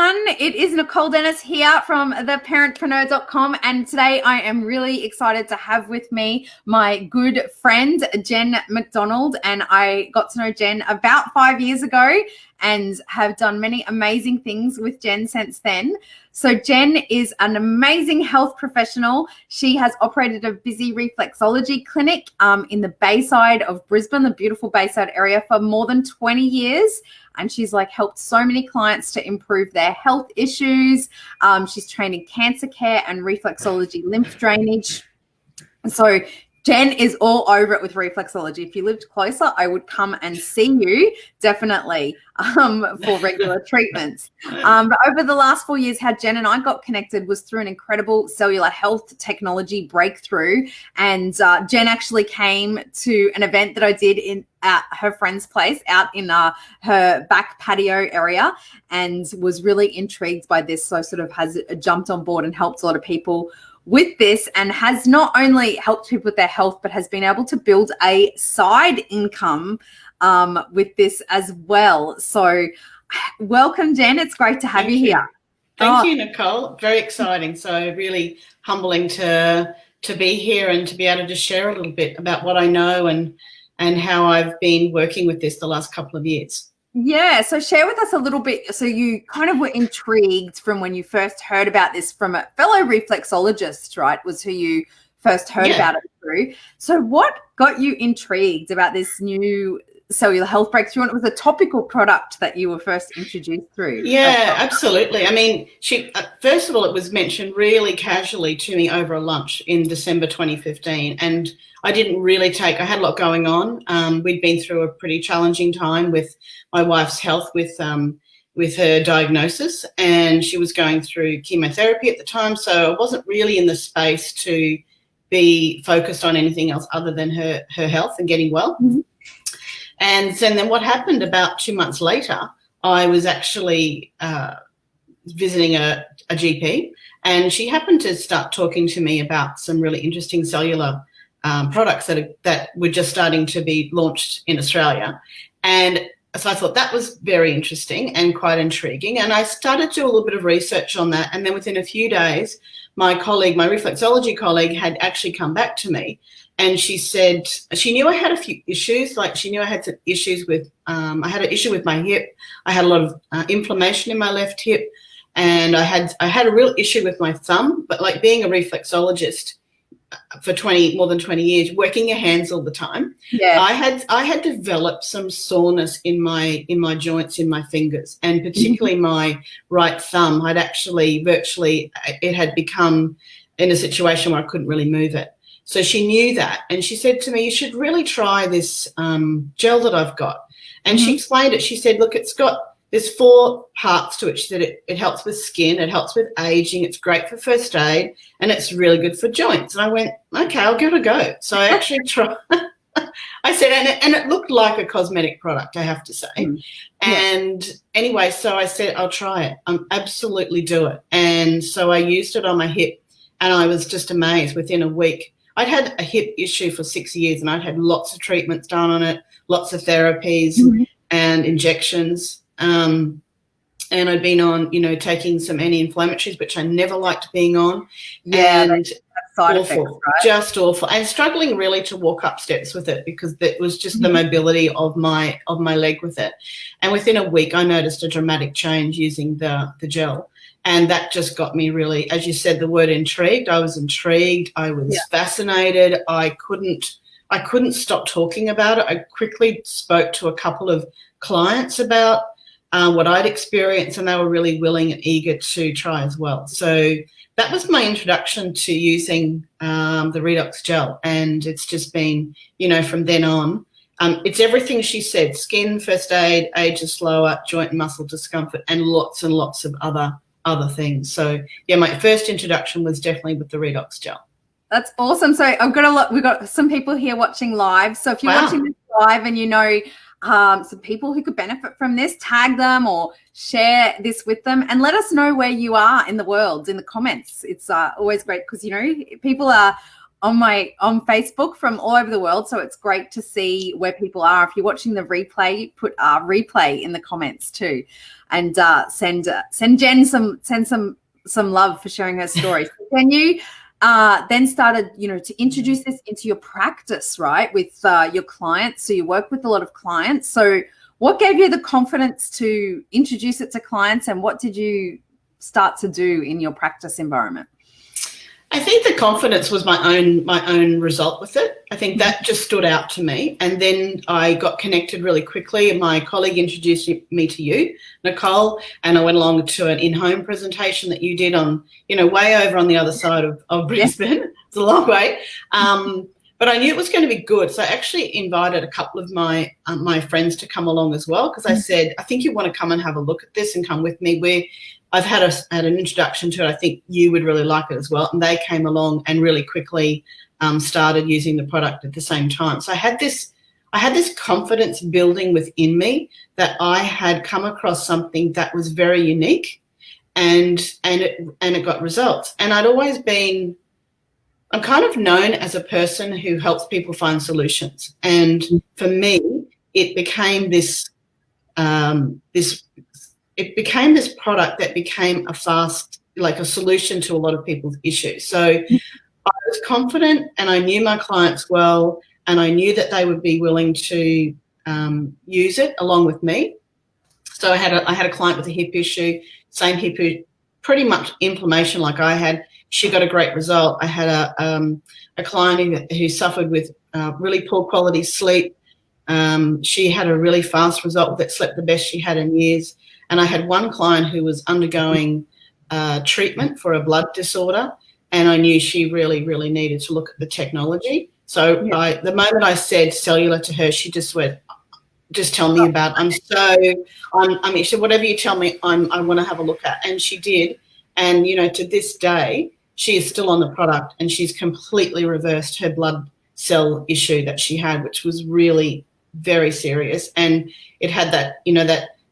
everyone. It is Nicole Dennis here from theparentpreneur.com, and today I am really excited to have with me my good friend Jen McDonald. And I got to know Jen about 5 years ago and have done many amazing things with Jen since then. So Jen is an amazing health professional. She has operated a busy reflexology clinic in the Bayside of Brisbane, the beautiful Bayside area, for more than 20 years. And she's helped so many clients to improve their health issues. She's trained in cancer care and reflexology lymph drainage. So Jen is all over it with reflexology. If you lived closer, I would come and see you, definitely, for regular treatments. But over the last 4 years, how Jen and I got connected was through an incredible cellular health technology breakthrough. And Jen actually came to an event that I did at her friend's place out in her back patio area, and was really intrigued by this. So sort of has jumped on board and helped a lot of people with this, and has not only helped people with their health, but has been able to build a side income with this as well. So welcome, Jen. It's great to have you here. Thank you, Nicole. Very exciting. So really humbling to be here and to be able to just share a little bit about what I know and how I've been working with this the last couple of years. Yeah, so share with us a little bit. So you kind of were intrigued from when you first heard about this from a fellow reflexologist, right? Was who you first heard about it through. So what got you intrigued about this new cellular health breakthrough? And it was a topical product that you were first introduced through. Yeah, absolutely. I mean, first of all, it was mentioned really casually to me over a lunch in December 2015. And I didn't really I had a lot going on. We'd been through a pretty challenging time with my wife's health with her diagnosis, and she was going through chemotherapy at the time. So I wasn't really in the space to be focused on anything else other than her health and getting well. Mm-hmm. And then what happened about 2 months later, I was actually visiting a GP, and she happened to start talking to me about some really interesting cellular products that were just starting to be launched in Australia. And so I thought that was very interesting and quite intriguing. And I started to do a little bit of research on that. And then within a few days, my reflexology colleague had actually come back to me. And she said she knew I had a few issues. She knew I had some issues with, I had an issue with my hip. I had a lot of inflammation in my left hip. And I had a real issue with my thumb. But being a reflexologist for more than 20 years, working your hands all the time, I had developed some soreness in my joints, in my fingers, and particularly my right thumb. I'd actually it had become in a situation where I couldn't really move it. So she knew that, and she said to me, "You should really try this gel that I've got." And she explained it. She said, "Look, there's 4 parts to it." She said it helps with skin, it helps with aging, it's great for first aid, and it's really good for joints. And I went, okay, I'll give it a go. So I actually tried. I said, and it looked like a cosmetic product, I have to say. And anyway, so I said, I'll try it. Absolutely do it. And so I used it on my hip, and I was just amazed. Within a week, I'd had a hip issue for 6 years, and I'd had lots of treatments done on it, lots of therapies and injections. And I'd been on, taking some anti-inflammatories, which I never liked being on. Yeah, and side awful, effects, right? Just awful. And struggling really to walk up steps with it, because it was just the mobility of my leg with it. And within a week, I noticed a dramatic change using the gel. And that just got me really, as you said, the word intrigued. I was intrigued. I was fascinated. I couldn't stop talking about it. I quickly spoke to a couple of clients about what I'd experienced, and they were really willing and eager to try as well. So that was my introduction to using the Redox gel, and it's just been, from then on, it's everything she said: skin, first aid, age is slower, joint and muscle discomfort, and lots of other things. So yeah, my first introduction was definitely with the Redox gel. That's awesome. So we've got some people here watching live. So if you're watching this live and some people who could benefit from this, tag them or share this with them, and let us know where you are in the world in the comments. It's always great because people are on Facebook from all over the world, so it's great to see where people are. If you're watching the replay, put replay in the comments too, and send Jen some love for sharing her story. So Jen, you then started, to introduce this into your practice, right, with your clients. So you work with a lot of clients. So what gave you the confidence to introduce it to clients, and what did you start to do in your practice environment? I think the confidence was my own result with it. I think that just stood out to me. And then I got connected really quickly. My colleague introduced me to you, Nicole, and I went along to an in-home presentation that you did on, way over on the other side of Brisbane. Yeah. It's a long way. But I knew it was going to be good. So I actually invited a couple of my friends to come along as well, because I said, I think you want to come and have a look at this and come with me. I've had an introduction to it. I think you would really like it as well. And they came along and really quickly started using the product at the same time. So I had this confidence building within me that I had come across something that was very unique, and it got results. And I'm kind of known as a person who helps people find solutions. And for me, it became this product that became a solution to a lot of people's issues. So I was confident, and I knew my clients well, and I knew that they would be willing to use it along with me. So I had a client with a hip issue, same hip, pretty much inflammation like I had. She got a great result. I had a client who suffered with really poor quality sleep. She had a really fast result that slept the best she had in years. And I had one client who was undergoing treatment for a blood disorder, and I knew she really, really needed to look at the technology. So the moment I said cellular to her, she just went, just tell me about it. She said, whatever you tell me, I want to have a look at. And she did. And, to this day, she is still on the product, and she's completely reversed her blood cell issue that she had, which was really very serious. And it had that,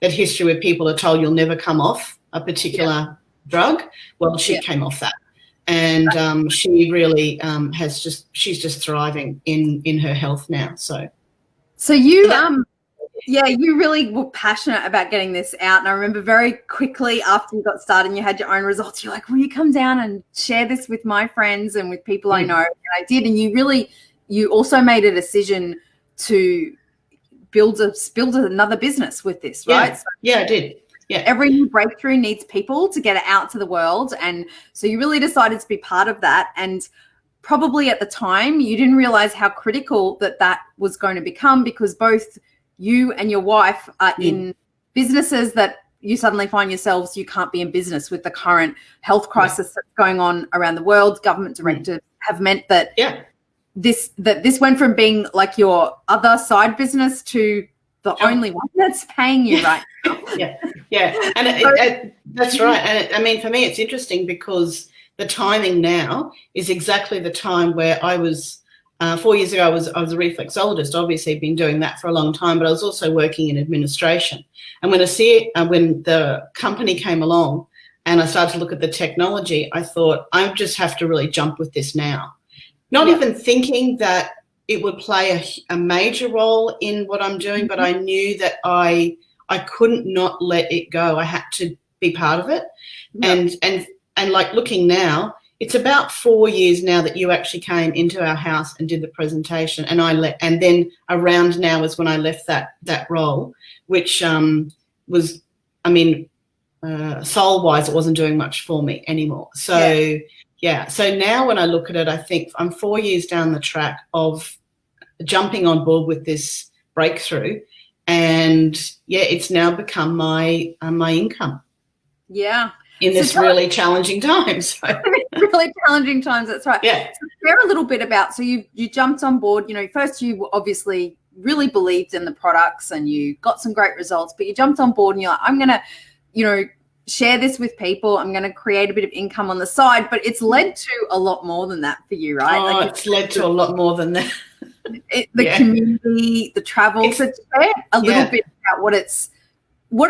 that history where people are told you'll never come off a particular drug. Well, she came off that. And she really she's just thriving in her health now. So you, you really were passionate about getting this out. And I remember very quickly after you got started and you had your own results, you're like, will you come down and share this with my friends and with people I know? And I did. And you also made a decision to build another business with this, right? Yeah, I did. Yeah. Every new breakthrough needs people to get it out to the world. And so you really decided to be part of that. And probably at the time, you didn't realize how critical that was going to become, because both you and your wife are in businesses that you suddenly find yourselves, you can't be in business with the current health crisis that's going on around the world. Government directives have meant that this went from being like your other side business to the only one that's paying you right now. And that's right. And for me, it's interesting because the timing now is exactly the time where I was 4 years ago. I was a reflexologist. Obviously, I've been doing that for a long time, but I was also working in administration. And when when the company came along and I started to look at the technology, I thought, I just have to really jump with this now. Not even thinking that it would play a major role in what I'm doing, but I knew that I couldn't not let it go. I had to be part of it. And like looking now, it's about 4 years now that you actually came into our house and did the presentation, and then around now is when I left that role, which was, soul-wise, it wasn't doing much for me anymore. So so now when I look at it, I think I'm 4 years down the track of jumping on board with this breakthrough, and it's now become my income. Yeah. In this really challenging times. Really challenging times, that's right. Yeah. So share a little bit about, so you jumped on board, first you obviously really believed in the products and you got some great results, but you jumped on board and you're like, I'm going to, share this with people. I'm going to create a bit of income on the side, but it's led to a lot more than that for you, right? Oh, it's led to a lot more than that. The community, the travel. So share a little bit about what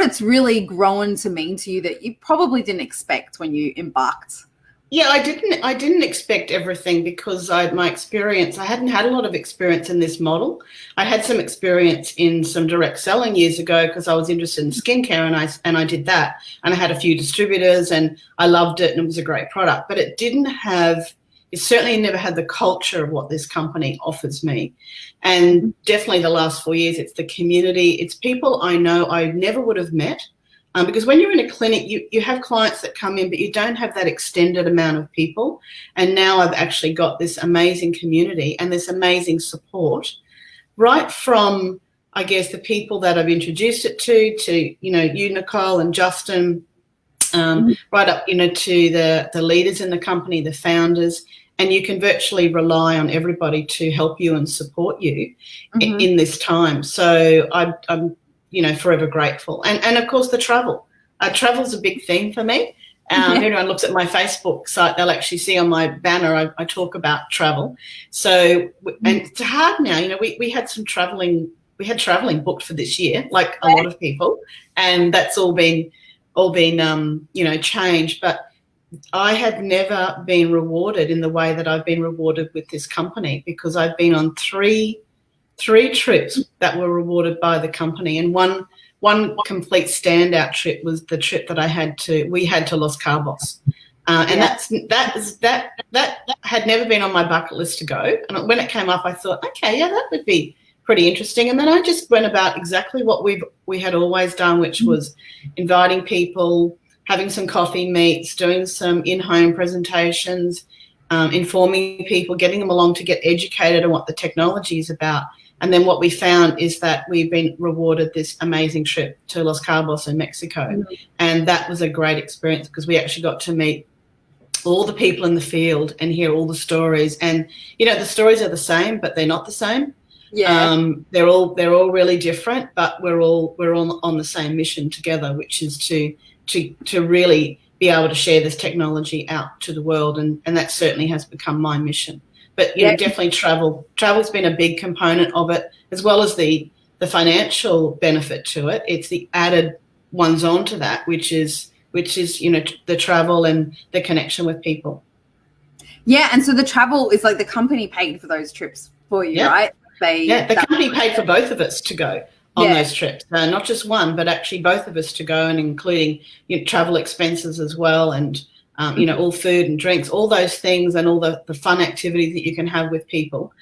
it's really grown to mean to you that you probably didn't expect when you embarked Yeah, I didn't expect everything because my experience, I hadn't had a lot of experience in this model. I had some experience in some direct selling years ago because I was interested in skincare, and I did that, and I had a few distributors and I loved it and it was a great product, but it certainly never had the culture of what this company offers me. And definitely the last 4 years, it's the community, it's people I know I never would have met. Because when you're in a clinic, you have clients that come in, but you don't have that extended amount of people. And now I've actually got this amazing community and this amazing support, right from, I guess, the people that I've introduced it to you, Nicole, and Justin, right up, to the leaders in the company, the founders. And you can virtually rely on everybody to help you and support you in this time. So I'm forever grateful. And of course, the travel. Travel's a big theme for me. If anyone looks at my Facebook site, they'll actually see on my banner I talk about travel. So, and it's hard now. We had some traveling. We had traveling booked for this year, like a lot of people, and that's all been changed. But I have never been rewarded in the way that I've been rewarded with this company, because I've been on three trips that were rewarded by the company, and one complete standout trip was the trip that we had to Los Cabos, and that had never been on my bucket list to go. And when it came up, I thought, okay, yeah, that would be pretty interesting. And then I just went about exactly what we had always done, which was inviting people, having some coffee meets, doing some in-home presentations, informing people, getting them along to get educated on what the technology is about. And then what we found is that we've been rewarded this amazing trip to Los Cabos in Mexico. And that was a great experience because we actually got to meet all the people in the field and hear all the stories. And, the stories are the same, but they're not the same. Yeah. They're all really different, but we're all on the same mission together, which is to really be able to share this technology out to the world. And that certainly has become my mission. But definitely travel's been a big component of it, as well as the financial benefit to it. It's the added ones onto that, which is the travel and the connection with people. Yeah, and so the travel is like the company paid for those trips for you, right? The company paid for both of us to go on those trips, not just one, but actually both of us to go, and including travel expenses as well, and all food and drinks, all those things, and all the fun activities that you can have with people,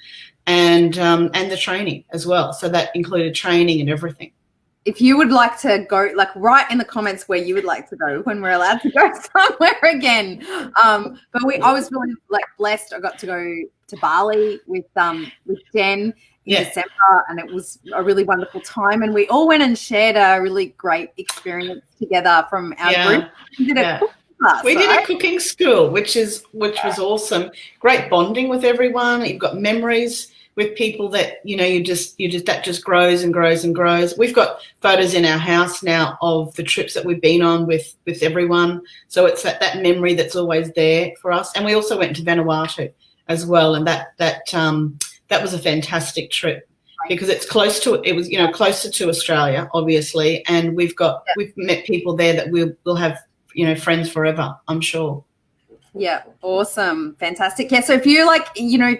and the training as well. So that included training and everything. If you would like to go, write in the comments where you would like to go when we're allowed to go somewhere again. But I was really blessed. I got to go to Bali with Jen in December, and it was a really wonderful time. And we all went and shared a really great experience together from our group. We did a cooking school, which was awesome. Great bonding with everyone. You've got memories with people that that just grows and grows and grows. We've got photos in our house now of the trips that we've been on with everyone. So it's that memory that's always there for us. And we also went to Vanuatu as well, and that was a fantastic trip because it's closer to Australia, obviously, and we've met people there that we'll have friends forever, I'm sure. Yeah, awesome, fantastic. Yeah, so if you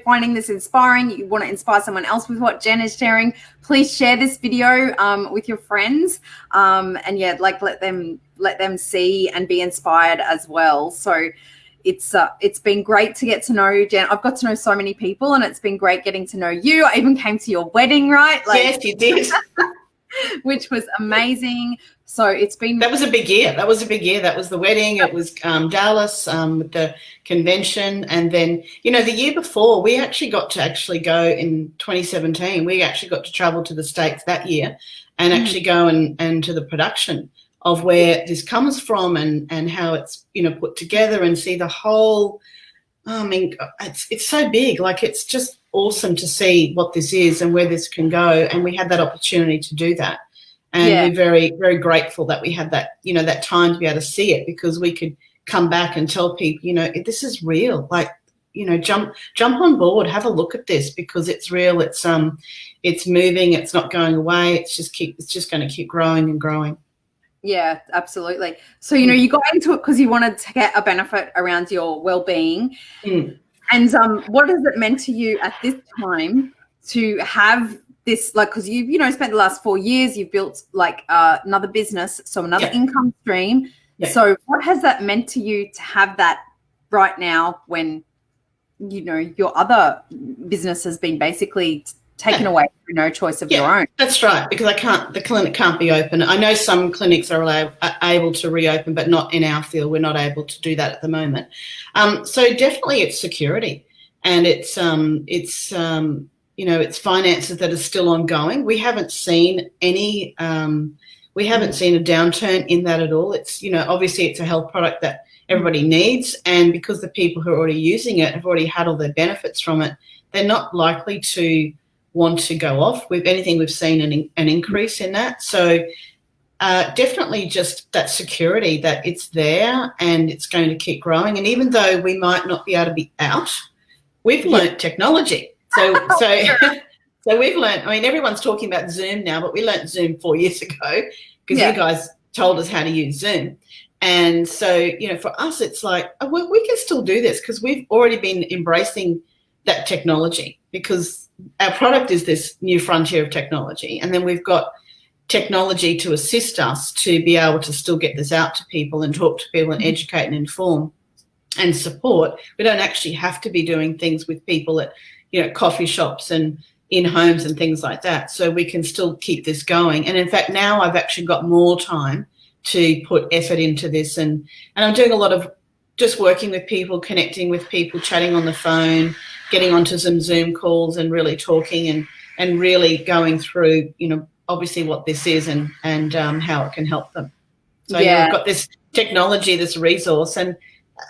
finding this inspiring, you want to inspire someone else with what Jen is sharing, please share this video with your friends, and let them see and be inspired as well. So it's been great to get to know Jen. I've got to know so many people, and it's been great getting to know you. I even came to your wedding, right? Yes, you did. Which was amazing. So that was a big year. That was the wedding. It was Dallas with the convention. And then, the year before, we actually got to go in 2017. We actually got to travel to the States that year and actually go and to the production of where this comes from and how it's, put together, and see the whole, it's so big. It's just awesome to see what this is and where this can go. And we had that opportunity to do that. And we're very, very grateful that we had that, that time to be able to see it, because we could come back and tell people, this is real. Jump on board, have a look at this, because it's real. It's moving. It's not going away. It's just going to keep growing and growing. Yeah, absolutely. So, you got into it because you wanted to get a benefit around your well-being. Mm. And what has it meant to you at this time to have this, like, because you've, spent the last 4 years, you've built like another business, so another income stream. Yeah. So what has that meant to you to have that right now when, your other business has been basically taken away through no choice of your own? That's right, because the clinic can't be open. I know some clinics are able to reopen, but not in our field. We're not able to do that at the moment. So definitely it's security, and it's finances that are still ongoing. We haven't seen any, we haven't seen a downturn in that at all. It's, obviously it's a health product that everybody needs, and because the people who are already using it have already had all their benefits from it, they're not likely to want to go off. With anything, we've seen an increase in that. So definitely just that security that it's there and it's going to keep growing. And even though we might not be able to be out, we've learnt technology. So we've learnt, everyone's talking about Zoom now, but we learnt Zoom 4 years ago because you guys told us how to use Zoom. And so, for us, it's like, we can still do this because we've already been embracing that technology, because our product is this new frontier of technology. And then we've got technology to assist us to be able to still get this out to people and talk to people and educate and inform and support. We don't actually have to be doing things with people at, coffee shops and in homes and things like that. So we can still keep this going. And in fact, now I've actually got more time to put effort into this. And I'm doing a lot of just working with people, connecting with people, chatting on the phone, getting onto some Zoom calls and really talking and really going through, obviously what this is and how it can help them. So we've got this technology, this resource, and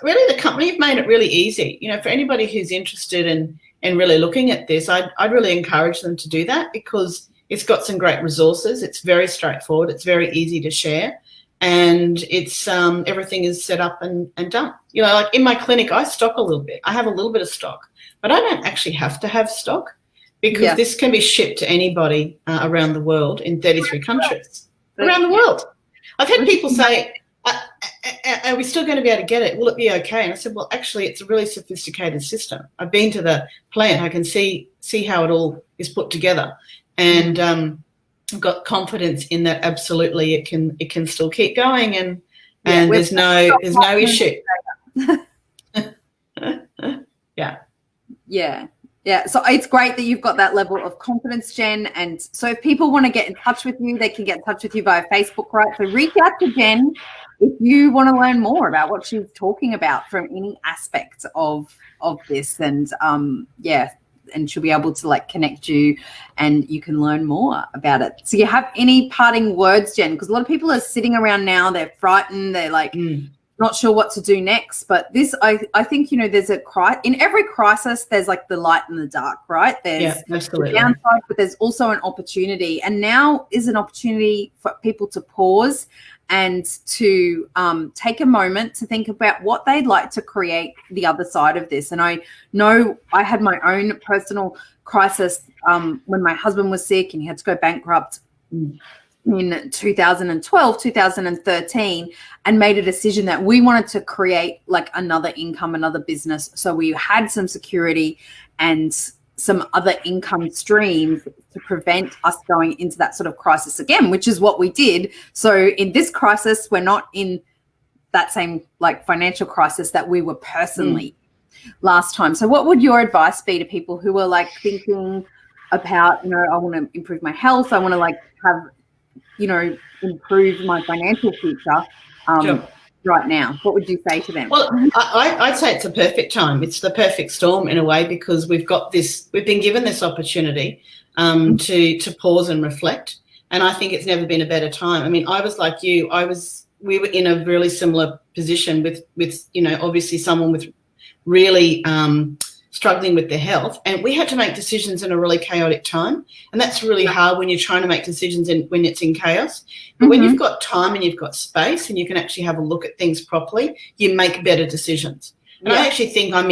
really the company have made it really easy. For anybody who's interested in really looking at this, I'd really encourage them to do that, because it's got some great resources. It's very straightforward. It's very easy to share. And it's everything is set up and done. Like in my clinic, I stock a little bit. I have a little bit of stock, but I don't actually have to have stock, because this can be shipped to anybody around the world in 33 countries around the world. I've had people say, are we still going to be able to get it? Will it be okay? And I said, well, actually, it's a really sophisticated system. I've been to the plant. I can see how it all is put together. And I've got confidence in that. Absolutely, it can still keep going, and there's no issue. Yeah. So it's great that you've got that level of confidence, Jen. And so if people want to get in touch with you, they can get in touch with you via Facebook, right? So reach out to Jen if you want to learn more about what she's talking about from any aspect of this. And and she'll be able to connect you, and you can learn more about it. So you have any parting words, Jen? Because a lot of people are sitting around now, they're frightened, they're not sure what to do next. But this, I think, there's in every crisis, there's the light and the dark, right? There's the downside, but there's also an opportunity. And now is an opportunity for people to pause and to take a moment to think about what they'd like to create the other side of this. And I know I had my own personal crisis when my husband was sick and he had to go bankrupt in 2012, 2013, and made a decision that we wanted to create another income, another business. So we had some security and some other income streams to prevent us going into that sort of crisis again, which is what we did. So in this crisis, we're not in that same financial crisis that we were personally last time. So what would your advice be to people who are thinking about, I want to improve my health, I want to have, improve my financial future right now? What would you say to them? Well, I'd say it's a perfect time. It's the perfect storm in a way, because we've been given this opportunity to pause and reflect. And I think it's never been a better time. I was like you. We were in a really similar position with obviously someone with really struggling with their health, and we had to make decisions in a really chaotic time. And that's really hard when you're trying to make decisions when it's in chaos. But when you've got time and you've got space and you can actually have a look at things properly, you make better decisions. And I actually think I'm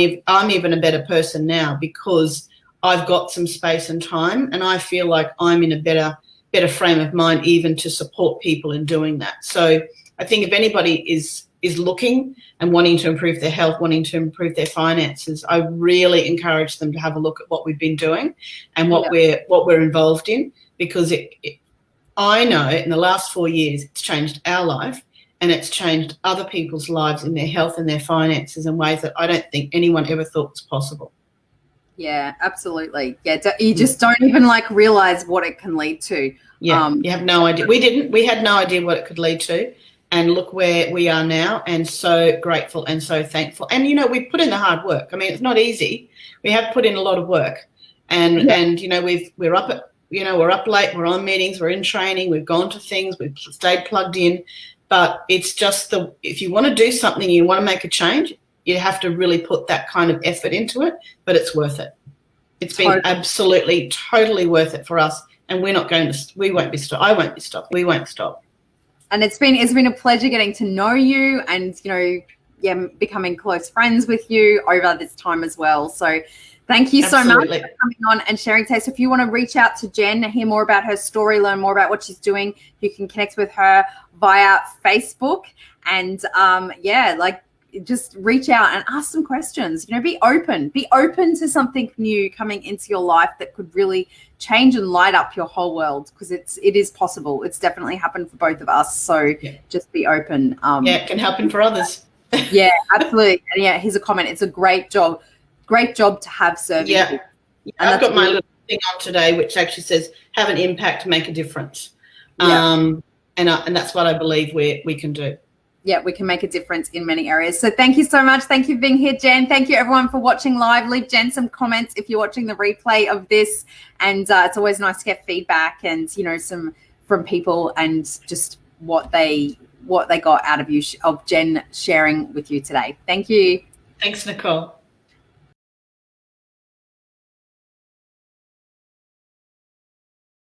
even a better person now, because I've got some space and time, and I feel like I'm in a better better frame of mind even to support people in doing that. So I think if anybody is looking and wanting to improve their health, wanting to improve their finances, I really encourage them to have a look at what we've been doing and what we're involved in, because I know in the last 4 years it's changed our life, and it's changed other people's lives in their health and their finances in ways that I don't think anyone ever thought was possible. Yeah, absolutely. Yeah, you just don't even realize what it can lead to. Yeah, you have no idea. We had no idea what it could lead to. And look where we are now, and so grateful and so thankful. And, we put in the hard work. I mean, it's not easy. We have put in a lot of work. And we're up at, we're up late, we're on meetings, we're in training, we've gone to things, we've stayed plugged in. But it's just if you want to do something, you want to make a change, you have to really put that kind of effort into it, but it's worth it. It's been absolutely, totally worth it for us. And we won't be stopped. I won't be stopped. We won't stop. And it's been a pleasure getting to know you and, becoming close friends with you over this time as well. So thank you so much for coming on and sharing today. So if you want to reach out to Jen, hear more about her story, learn more about what she's doing, you can connect with her via Facebook. And just reach out and ask some questions. Be open to something new coming into your life that could really change and light up your whole world, because it is possible. It's definitely happened for both of us. So just be open. It can happen for others. Yeah, absolutely. And here's a comment. It's a great job to have serving people. I've got my little thing on today, which actually says, have an impact, make a difference. And that's what I believe we can do. Yeah, we can make a difference in many areas. So thank you so much. Thank you for being here, Jen. Thank you, everyone, for watching live. Leave Jen some comments if you're watching the replay of this. And it's always nice to get feedback and, some from people and just what they got out of Jen sharing with you today. Thank you. Thanks, Nicole.